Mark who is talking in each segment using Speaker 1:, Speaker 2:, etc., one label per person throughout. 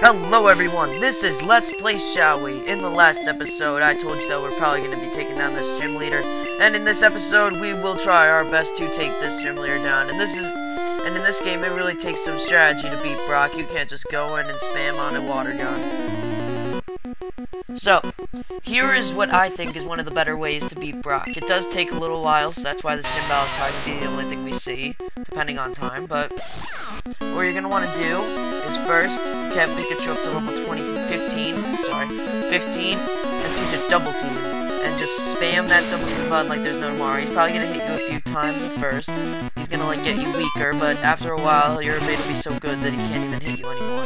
Speaker 1: Hello everyone, this is Let's Play Shall We? In the last episode, I told you that we're probably going to be taking down this gym leader. And in this episode, we will try our best to take this gym leader down. And in this game, it really takes some strategy to beat Brock. You can't just go in and spam on a water gun. So, here is what I think is one of the better ways to beat Brock. It does take a little while, so that's why this gym battle is probably the only thing we see, depending on time. But what you're going to want to do is first get Pikachu up to level 15, and teach a double team. And just spam that double team button like there's no tomorrow. He's probably going to hit you a few times at first. He's going to like get you weaker, but after a while, your ability will be so good that he can't even hit you anymore.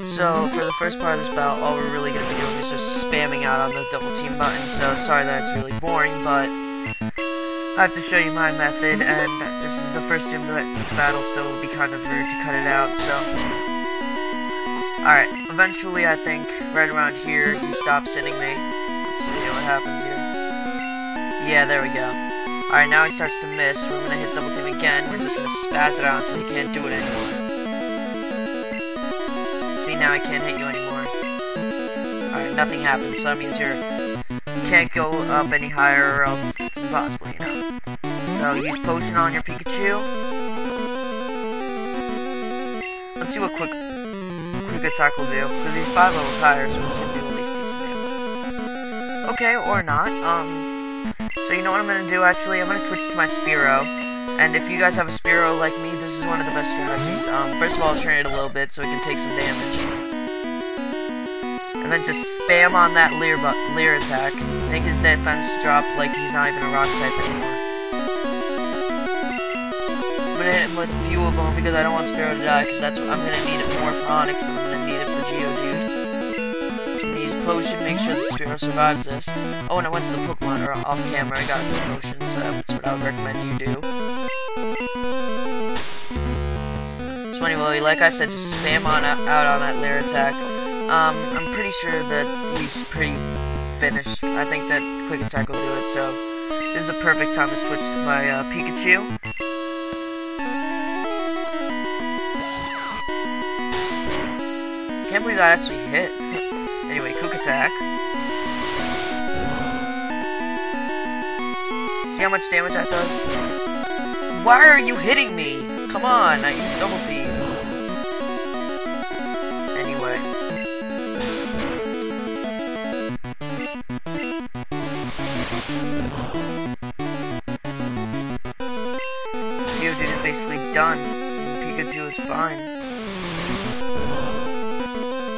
Speaker 1: So, for the first part of this battle, all we're really going to be doing is just spamming out on the double team button. So, sorry that it's really boring, but I have to show you my method, and this is the first gym battle, so it would be kind of rude to cut it out, so. Alright, eventually, I think, right around here, he stops hitting me. Let's see what happens here. Yeah, there we go. Alright, now he starts to miss. We're going to hit double team again. We're just going to spaz it out until he can't do it anymore. See, now I can't hit you anymore. Alright, nothing happens, so that means you can't go up any higher or else it's impossible, you know. So, use potion on your Pikachu. Let's see what quick attack will do, because he's 5 levels higher, so he should do at least decent damage. Okay, or not. So you know what I'm going to do, actually? I'm going to switch to my Spearow. And if you guys have a Spearow like me, this is one of the best strategies. First of all, I'll train it a little bit so it can take some damage. And then just spam on that Leer attack. Make his defense drop like he's not even a rock type anymore. I'm gonna hit him with a few of them because I don't want Spearow to die, because that's what I'm gonna need it more for Onyx than I'm gonna need it for Geodude. I'm gonna use potion, make sure that Spearow survives this. Oh, and I went to the Pokemon, or off camera, I got a potion, so that's what I would recommend you do. So anyway, like I said, just spam out on that Leer attack. I'm pretty sure that he's pretty finished. I think that quick attack will do it, so this is a perfect time to switch to my Pikachu. Can't believe that actually hit. Anyway, quick attack. See how much damage that does? Why are you hitting me? Come on, I used double team. Anyway. Geodude is basically done. Pikachu is fine.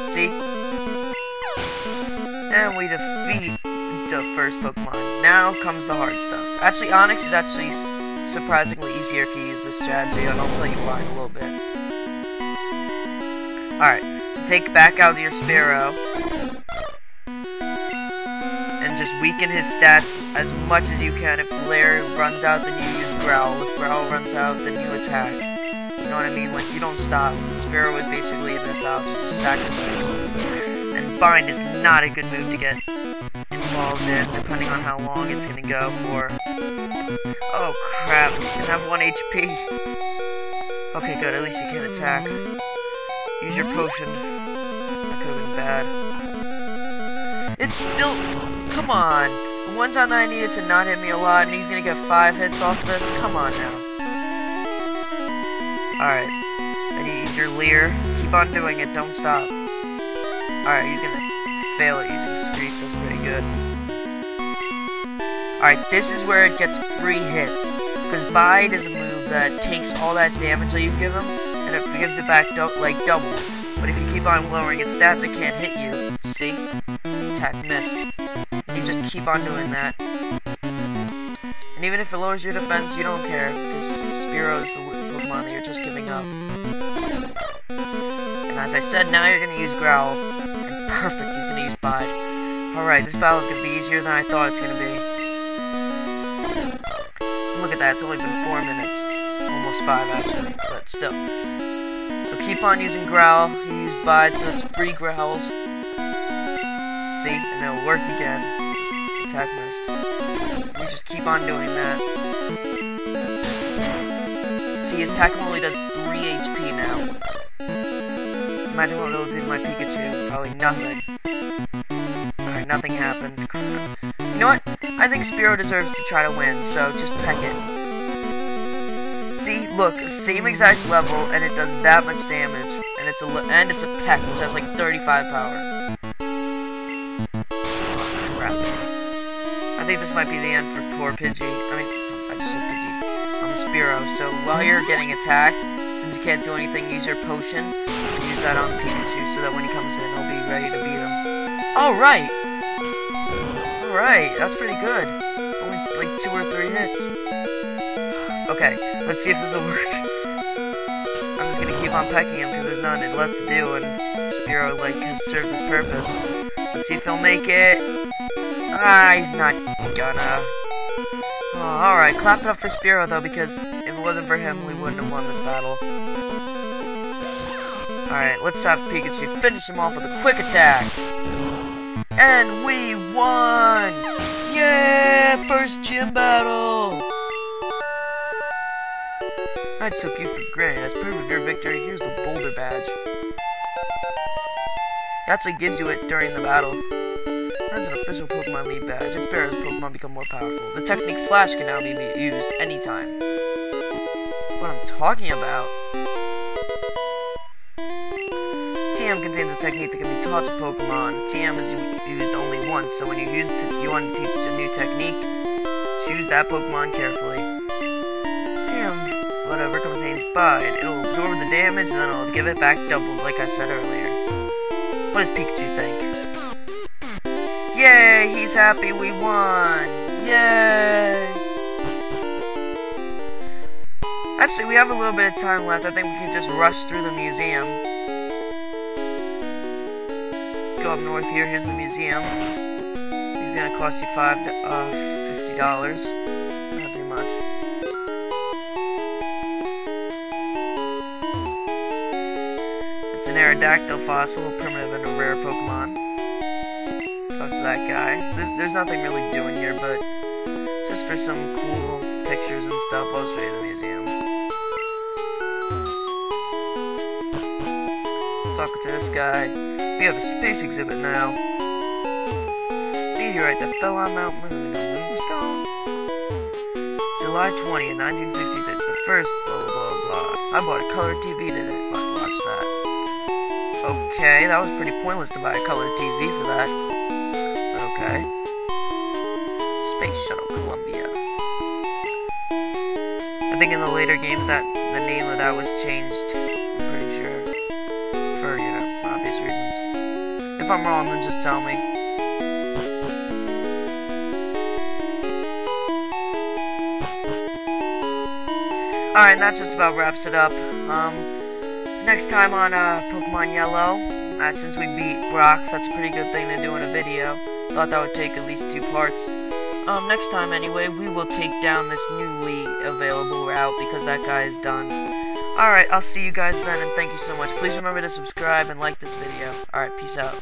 Speaker 1: See? And we defeat the first Pokemon. Now comes the hard stuff. Actually, Onyx is actually surprisingly easier if you use this strategy, and I'll tell you why in a little bit. Alright, so take back out your Spearow. And just weaken his stats as much as you can. If Leer runs out, then you use Growl. If Growl runs out, then you attack. You know what I mean? Like, you don't stop. Spearow is basically in this battle just a sacrifice. And Bind is not a good move to get involved in, depending on how long it's gonna go for. Oh crap, he's gonna have 1 HP. Okay, good, at least he can't attack. Use your potion. That could've been bad. It's still... Come on! The one time that I needed to not hit me a lot, and he's gonna get 5 hits off this? Come on now. Alright. And you use your Leer. Keep on doing it, don't stop. Alright, he's gonna fail at using Screech, that's pretty good. Alright, this is where it gets free hits. Because Bide is a move that takes all that damage that you give him, and it gives it back like double. But if you keep on lowering its stats, it can't hit you. See? Attack missed. And you just keep on doing that. And even if it lowers your defense, you don't care, because Spearow is the Pokemon that you're just giving up. And as I said, now you're going to use Growl. And perfect, he's going to use Bide. Alright, this battle is going to be easier than I thought it's going to be. Look at that, it's only been 4 minutes. Almost 5, actually, but still. So keep on using Growl. You use Bide, so it's free Growls. See? And it'll work again. Just attack missed. You just keep on doing that. See, his tackle only does 3 HP now. Imagine what it'll do to my Pikachu. Probably nothing. Alright, nothing happened. You know what? I think Spearow deserves to try to win, so just peck it. See, look, same exact level, and it does that much damage. And it's a peck, which has like 35 power. Crap. I think this might be the end for poor Pidgey. I just said Pidgey. Spearow. So while you're getting attacked, since you can't do anything, use your potion. And use that on Pikachu, so that when he comes in, he'll be ready to beat him. Alright! Alright, that's pretty good. Only like 2 or 3 hits. Okay, let's see if this will work. I'm just gonna keep on pecking him because there's nothing left to do, and Spearow like has served his purpose. Let's see if he'll make it. Ah, he's not gonna. Oh, alright, clap it up for Spearow though, because if it wasn't for him, we wouldn't have won this battle. Alright, let's have Pikachu finish him off with a quick attack. And we won! Yeah! First gym battle! I took you for granted. As proof of your victory, here's the Boulderbadge. It actually gives you it during the battle. That's an official Pokemon League badge. It's better as Pokemon become more powerful. The technique Flash can now be used anytime. What I'm talking about? TM contains a technique that can be taught to Pokemon. TM is used only once, so when you want to teach a new technique, choose that Pokemon carefully. TM, whatever, contains Bide. It'll absorb the damage, and then it'll give it back doubled, like I said earlier. What does Pikachu think? Yay! He's happy we won! Yay! Actually, we have a little bit of time left. I think we can just rush through the museum. Go up north here. Here's the museum. He's gonna cost you $50. Not too much. It's an Aerodactyl fossil, a primitive and a rare Pokemon. Talk to that guy. There's nothing really doing here, but just for some cool pictures and stuff, I'll show you the museum. Talking to this guy. We have a space exhibit now. Meteorite that fell on Mount Moon, a moonstone. July 20th, 1966. The first blah blah blah blah. I bought a color TV today. Watch that. Okay, that was pretty pointless to buy a color TV for that. Okay. Space Shuttle Columbia. I think in the later games that the name of that was changed. I'm pretty sure. For, you know, obvious reasons. If I'm wrong, then just tell me. Alright, and that just about wraps it up. Next time on Pokemon Yellow, since we beat Brock, that's a pretty good thing to do in a video. Thought that would take at least 2 parts. Next time anyway, we will take down this newly available route because that guy is done. Alright, I'll see you guys then, and thank you so much. Please remember to subscribe and like this video. Alright, peace out.